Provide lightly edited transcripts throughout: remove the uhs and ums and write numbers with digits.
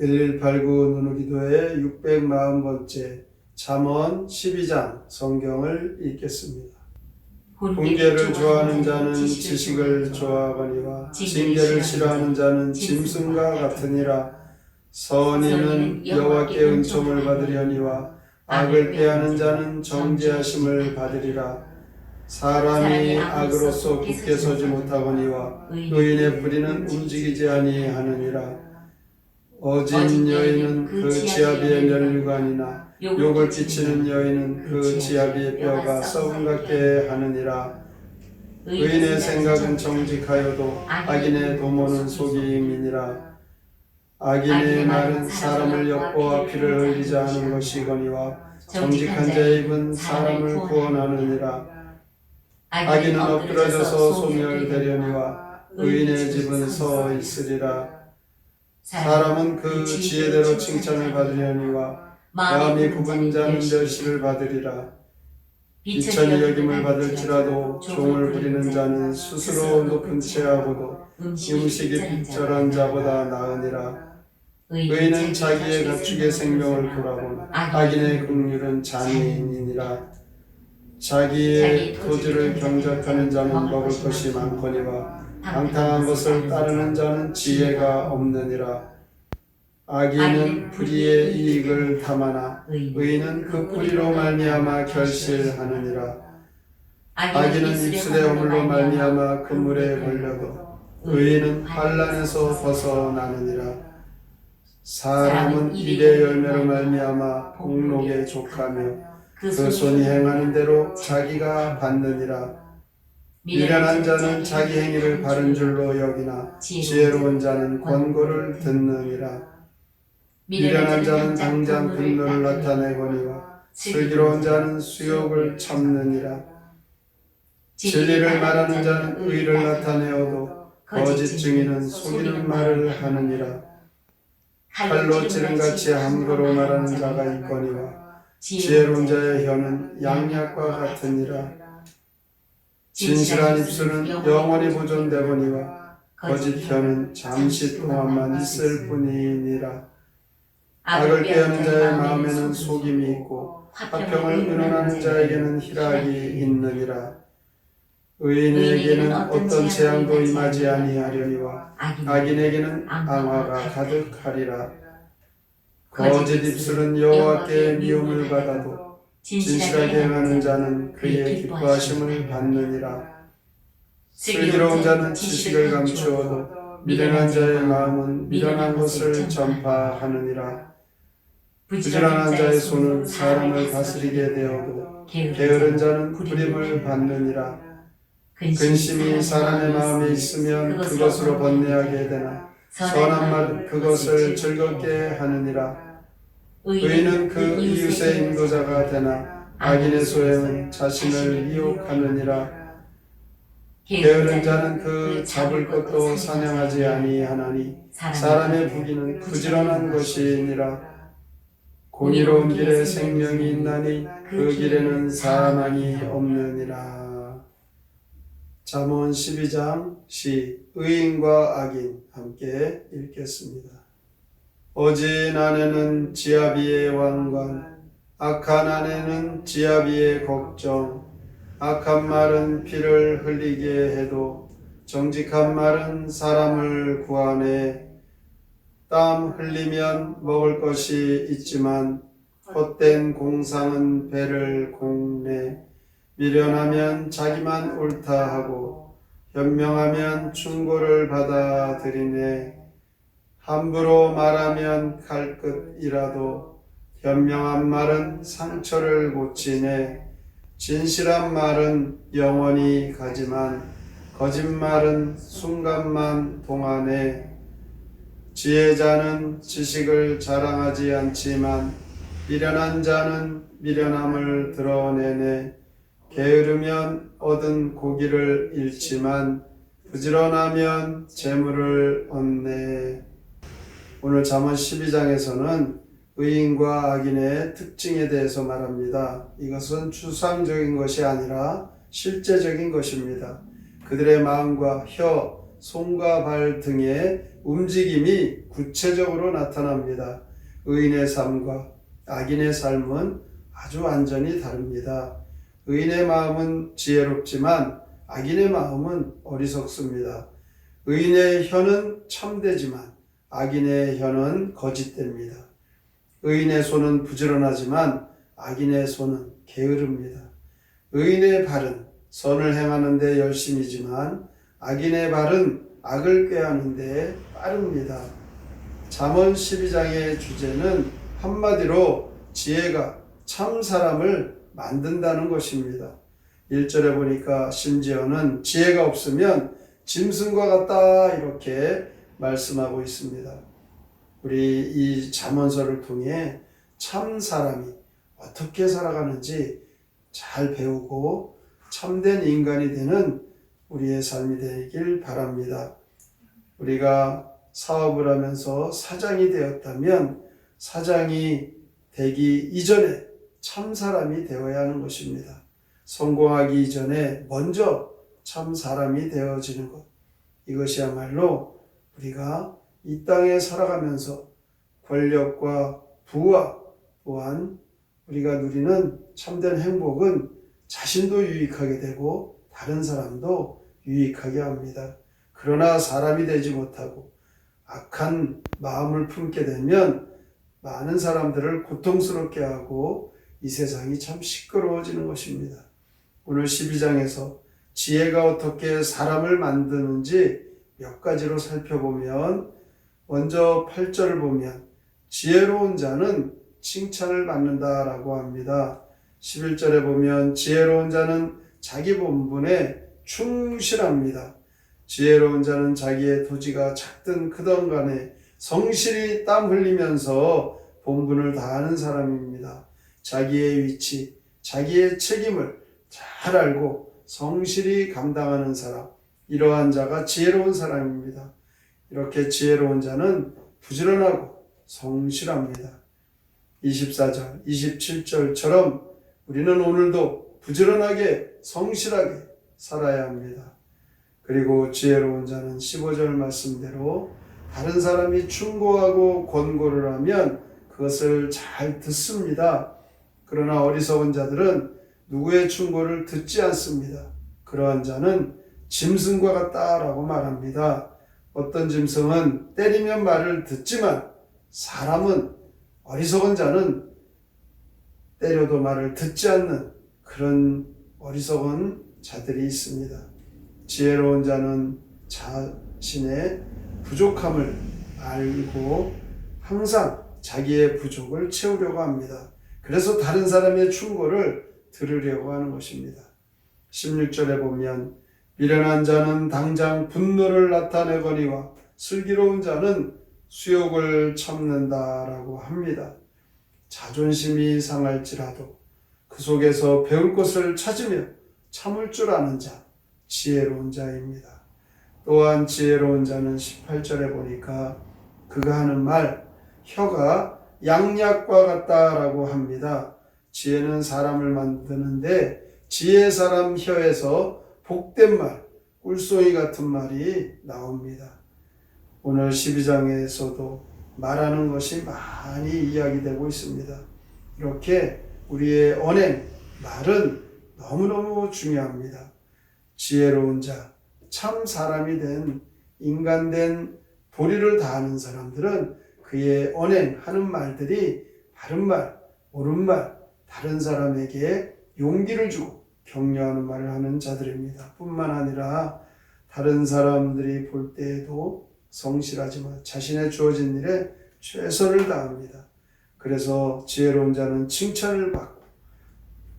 1189 누누기도의 640번째 잠언 12장 성경을 읽겠습니다. 훈계를 좋아하는 자는 지식을 좋아하거니와 징계를 싫어하는 자는 짐승과 같으니라. 선인은 여호와께 은총을 받으려니와 악을 꾀하는 자는 정죄하심을 받으리라. 사람이 악으로서 굳게 서지 못하거니와 의인의 뿌리는 움직이지 아니하느니라. 어진 여인은 그 지아비의 면류관이나 욕을 끼치는 여인은 그 지아비의 뼈가 썩은 같게 하느니라. 의인의 생각은 정직하여도 악인의 도모는 속임이니라. 악인의 말은 사람을 엿보아 피를 흘리자 하는 것이거니와 정직한 자의 입은 사람을 구원하느니라. 악인은 엎드러져서 소멸되려니와 의인의 집은 서 있으리라. 사람은 그 지혜대로 칭찬을 받으려니와 마음이 굽은 자는 멸시를 받으리라. 비천히 여김을 받을지라도 종을 부리는 자는 스스로 높은 채하고도 음식이 빈절한 자보다 나으니라. 의인은 자기의 가축의 생명을 돌아보나 악인의 긍휼은 잔인이니라. 자기의 토지를 경작하는 자는 먹을 것이 많거니와 방탕한 것을 따르는 자는 지혜가 없느니라. 악인은 불의의 이익을 탐하나 의인은 그 불의로 말미암아 결실하느니라. 악인은 입술의 허물로 말미암아 그물에 걸려도 의인은 환난에서 벗어나느니라. 사람은 입의 열매로 말미암아 복록에 족하며 그 손이 행하는 대로 자기가 받느니라. 미련한 자는 자기 행위를 바른 줄로 여기나 지혜로운 자는 권고를 듣느니라. 미련한 자는 당장 분노를 나타내거니와 슬기로운 자는 수욕을 참느니라. 진리를 말하는 자는 의를 나타내어도 거짓 증인은 속이는 말을 하느니라. 칼로 찌른같이 함부로 말하는 자가 있거니와 지혜로운 자의 혀는 양약과 같으니라. 진실한 입술은 영원히 보존되거니와 거짓 혀는 잠시 동안만 있을 뿐이니라. 악을 꾀하는 자의 마음에는 속임이 있고 화평을 의논하는 자에게는 희락이 있느니라. 의인에게는 어떤 재앙도 임하지 아니하려니와 악인에게는 앙화가 가득하리라. 거짓 입술은 여호와께 미움을 받아도 진실하게 행하는 자는 그의 기뻐하심을 받느니라. 슬기로운 자는 지식을 감추어도 미련한 자의 마음은 미련한 것을 전파하느니라. 부지런한 자의 손은 사람을 다스리게 되어도 게으른 자는 부림을 받느니라. 근심이 사람의 마음에 있으면 그것으로 번뇌하게 되나 선한 말은 그것을 즐겁게 하느니라. 의인은 그 이웃의 인도자가 되나 악인의 소행은 자신을 미혹하느니라. 게으른 자는 그 잡을 것도 사냥하지 아니하나니 사람의 부귀는 부지런한 것이니라. 공의로운 길에 생명이 있나니 그 길에는 사망이 없느니라. 잠언 12장 시 의인과 악인 함께 읽겠습니다. 어진 아내는 지아비의 왕관, 악한 아내는 지아비의 걱정. 악한 말은 피를 흘리게 해도 정직한 말은 사람을 구하네. 땀 흘리면 먹을 것이 있지만 헛된 공상은 배를 공네. 미련하면 자기만 옳다 하고 현명하면 충고를 받아들이네. 함부로 말하면 칼끝이라도 현명한 말은 상처를 고치네. 진실한 말은 영원히 가지만 거짓말은 순간만 동하네. 지혜자는 지식을 자랑하지 않지만 미련한 자는 미련함을 드러내네. 게으르면 얻은 고기를 잃지만 부지런하면 재물을 얻네. 오늘 잠언 12장에서는 의인과 악인의 특징에 대해서 말합니다. 이것은 추상적인 것이 아니라 실제적인 것입니다. 그들의 마음과 혀, 손과 발 등에 움직임이 구체적으로 나타납니다. 의인의 삶과 악인의 삶은 아주 완전히 다릅니다. 의인의 마음은 지혜롭지만 악인의 마음은 어리석습니다. 의인의 혀는 참되지만 악인의 혀는 거짓됩니다. 의인의 손은 부지런하지만 악인의 손은 게으릅니다. 의인의 발은 선을 행하는 데 열심이지만 악인의 발은 악을 꾀하는 데 빠릅니다. 잠언 12장의 주제는 한마디로 지혜가 참 사람을 만든다는 것입니다. 1절에 보니까 심지어는 지혜가 없으면 짐승과 같다 이렇게 말씀하고 있습니다. 우리 이 잠언서를 통해 참 사람이 어떻게 살아가는지 잘 배우고 참된 인간이 되는 우리의 삶이 되길 바랍니다. 우리가 사업을 하면서 사장이 되었다면 사장이 되기 이전에 참 사람이 되어야 하는 것입니다. 성공하기 이전에 먼저 참 사람이 되어지는 것. 이것이야말로 우리가 이 땅에 살아가면서 권력과 부와 또한 우리가 누리는 참된 행복은 자신도 유익하게 되고 다른 사람도 유익하게 합니다. 그러나 사람이 되지 못하고 악한 마음을 품게 되면 많은 사람들을 고통스럽게 하고 이 세상이 참 시끄러워지는 것입니다. 오늘 12장에서 지혜가 어떻게 사람을 만드는지 몇 가지로 살펴보면 먼저 8절을 보면 지혜로운 자는 칭찬을 받는다라고 합니다. 11절에 보면 지혜로운 자는 자기 본분에 충실합니다. 지혜로운 자는 자기의 토지가 작든 크든 간에 성실히 땀 흘리면서 본분을 다하는 사람입니다. 자기의 위치, 자기의 책임을 잘 알고 성실히 감당하는 사람, 이러한 자가 지혜로운 사람입니다. 이렇게 지혜로운 자는 부지런하고 성실합니다. 24절, 27절처럼 우리는 오늘도 부지런하게 성실하게 살아야 합니다. 그리고 지혜로운 자는 15절 말씀대로 다른 사람이 충고하고 권고를 하면 그것을 잘 듣습니다. 그러나 어리석은 자들은 누구의 충고를 듣지 않습니다. 그러한 자는 짐승과 같다라고 말합니다. 어떤 짐승은 때리면 말을 듣지만 사람은 어리석은 자는 때려도 말을 듣지 않는 그런 어리석은 자들이 있습니다. 지혜로운 자는 자신의 부족함을 알고 항상 자기의 부족을 채우려고 합니다. 그래서 다른 사람의 충고를 들으려고 하는 것입니다. 16절에 보면 미련한 자는 당장 분노를 나타내거니와 슬기로운 자는 수욕을 참는다라고 합니다. 자존심이 상할지라도 그 속에서 배울 것을 찾으며 참을 줄 아는 자, 지혜로운 자입니다. 또한 지혜로운 자는 18절에 보니까 그가 하는 말, 혀가 양약과 같다라고 합니다. 지혜는 사람을 만드는데 지혜 사람 혀에서 복된 말, 꿀송이 같은 말이 나옵니다. 오늘 12장에서도 말하는 것이 많이 이야기되고 있습니다. 이렇게 우리의 언행, 말은 너무너무 중요합니다. 지혜로운 자, 참 사람이 된 인간된 도리를 다하는 사람들은 그의 언행하는 말들이 바른 말, 옳은 말, 다른 사람에게 용기를 주고 격려하는 말을 하는 자들입니다. 뿐만 아니라 다른 사람들이 볼 때에도 성실하지만 자신의 주어진 일에 최선을 다합니다. 그래서 지혜로운 자는 칭찬을 받고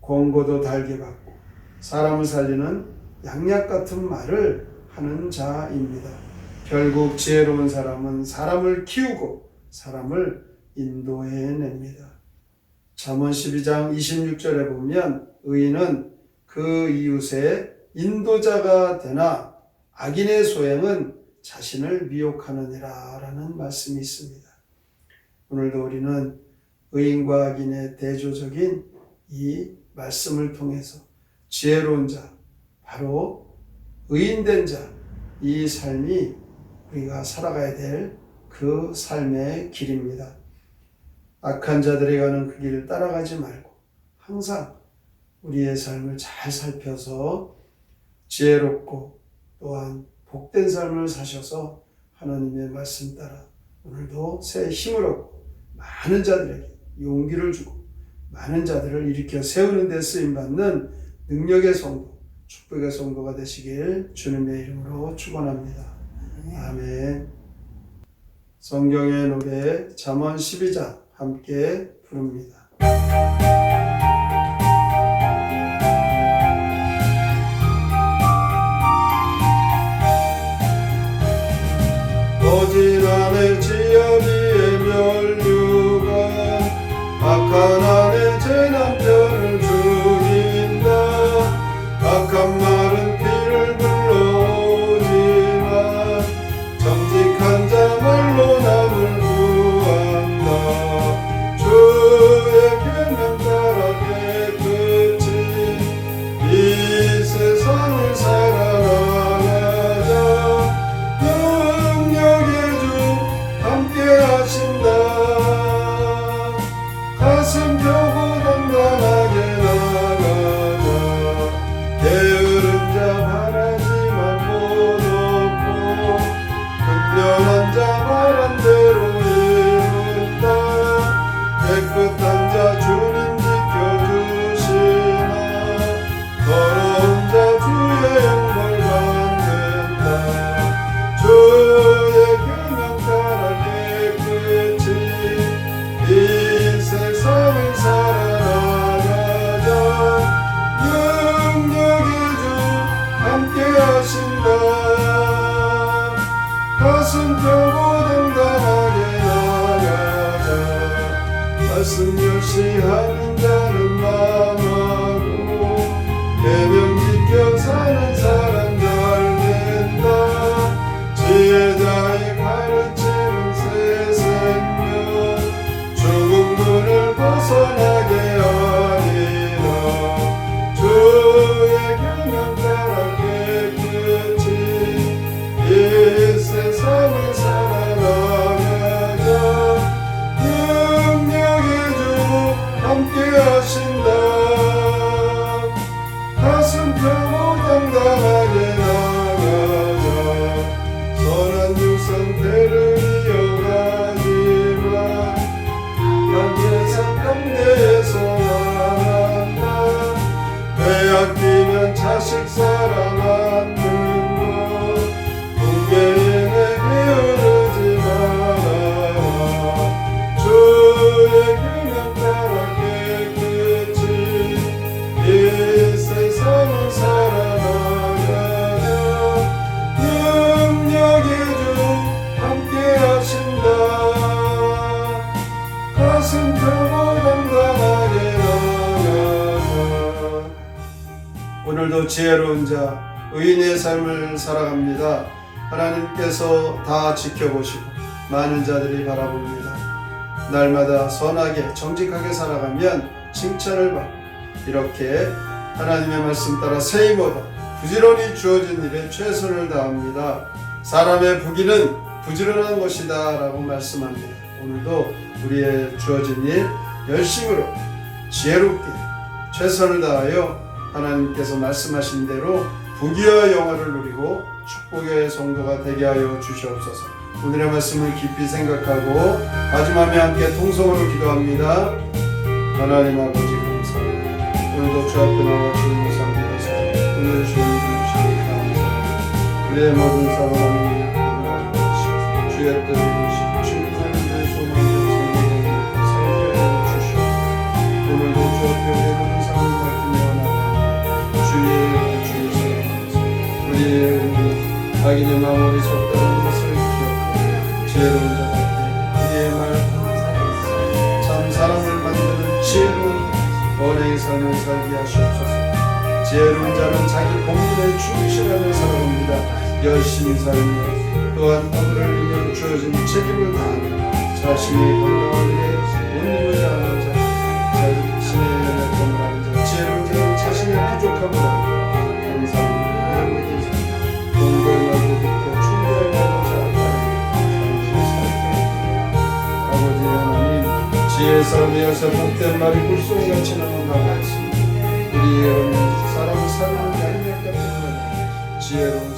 권고도 달게 받고 사람을 살리는 양약 같은 말을 하는 자입니다. 결국 지혜로운 사람은 사람을 키우고 사람을 인도해냅니다. 잠언 12장 26절에 보면 의인은 그 이웃의 인도자가 되나 악인의 소행은 자신을 미혹하느니라 라는 말씀이 있습니다. 오늘도 우리는 의인과 악인의 대조적인 이 말씀을 통해서 지혜로운 자, 바로 의인된 자, 이 삶이 우리가 살아가야 될 그 삶의 길입니다. 악한 자들이 가는 그 길을 따라가지 말고 항상 우리의 삶을 잘 살펴서 지혜롭고 또한 복된 삶을 사셔서 하나님의 말씀 따라 오늘도 새 힘을 얻고 많은 자들에게 용기를 주고 많은 자들을 일으켜 세우는 데 쓰임받는 능력의 성도, 축복의 성도가 되시길 주님의 이름으로 축원합니다. 아멘. 성경의 노래 잠언 12장 함께 부릅니다. 어지간의 지하 위에 면류가 악한 안에 제 남편을 죽인다. 악한 말은 피를 불러오지만 정직한 자 말로 남을 구한다. 주의 계명 따라 깨끗이 이 세상을 살아나가자. 능력의 주 함께 하신다. 가슴 펴고 단단하게 나가자. 게으른 자 바라지만 못 얻고 근면한 자 말한 대로 이룬다. 깨끗한 자 주님 지켜주시나. 더러운 자 주의 영광 받는다. 주의 계명 따라 깨끗이 이 세상을 살아나가자. 능력의 주 함께 하신다. 가슴 펴고 당당하게 나가자. 말씀 멸시하는 자는 망하고 계명 지켜 사는 사람 잘 된다. 지혜자의 가르침은 새 생명 죽은 문을 벗어나게 하리라. 주의 계명 따라 깨끗이 이 세상을 살아나가자. 능력의 주 함께 하신다. 가슴 펴고 당당하게 나가자. 선한 유산태를 이어가지만 현재상 강대에서 나간다. 빼앗기면 자식 사랑하는 것 공개인에 게으르지 마라. 주의 계명 따라 깨끗이 이 세상을 살아나가자. 능력의 주 함께 하신다. 가슴 펴고 당당하게 나가자. 오늘도 지혜로운 자, 의인의 삶을 살아갑니다. 하나님께서 다 지켜보시고 많은 자들이 바라봅니다. 날마다 선하게 정직하게 살아가면 칭찬을 받고 이렇게 하나님의 말씀 따라 새 힘 얻어 부지런히 주어진 일에 최선을 다합니다. 사람의 부귀는 부지런한 것이다 라고 말씀합니다. 오늘도 우리의 주어진 일 열심으로 지혜롭게 최선을 다하여 하나님께서 말씀하신 대로 부귀와 영화를 누리고 축복의 성도가 되게 하여 주시옵소서. 오늘의 말씀을 깊이 생각하고 마지막에 함께 통성으로 기도합니다. 하나님 아버지 감사합니다. 오늘도 주 앞에 나와 주님을 섬기면서 오늘 주님 주시기 감사합니다. 우리의 모든 사랑하는 주의 뜻을 이루시고 주님의 소망을 살게 주시옵소서. 오늘도 주 앞에 우리의 모든 사랑을 맡기며 나아갑니다. 주의 사랑하면서 우리의 악인의 마음이 속다는 것을 기억하고 지혜로운 자답게 우리의 말 참 사랑을 만드는 지혜로운 언행의 삶을 살게 하시옵소서. 지혜로운 자는 자기 본분에 충실하며 살아갑니다. 열심히 살며 또한 하늘을 위해 주어진 책임을 다하며 자신이 건강한 일에 못 입을 다하는 자, 자신의 연에 건강한 자, 지혜로운 자는 자신의 부족함을 알고 감사합니다. 공부의 말도 듣고 충고의 말도 잘 지혜의 삶이어서 복된 말이 물소리같이 넘어가고 있습니다. 우리의 사람 살아가는 양면 같은 말 지혜로운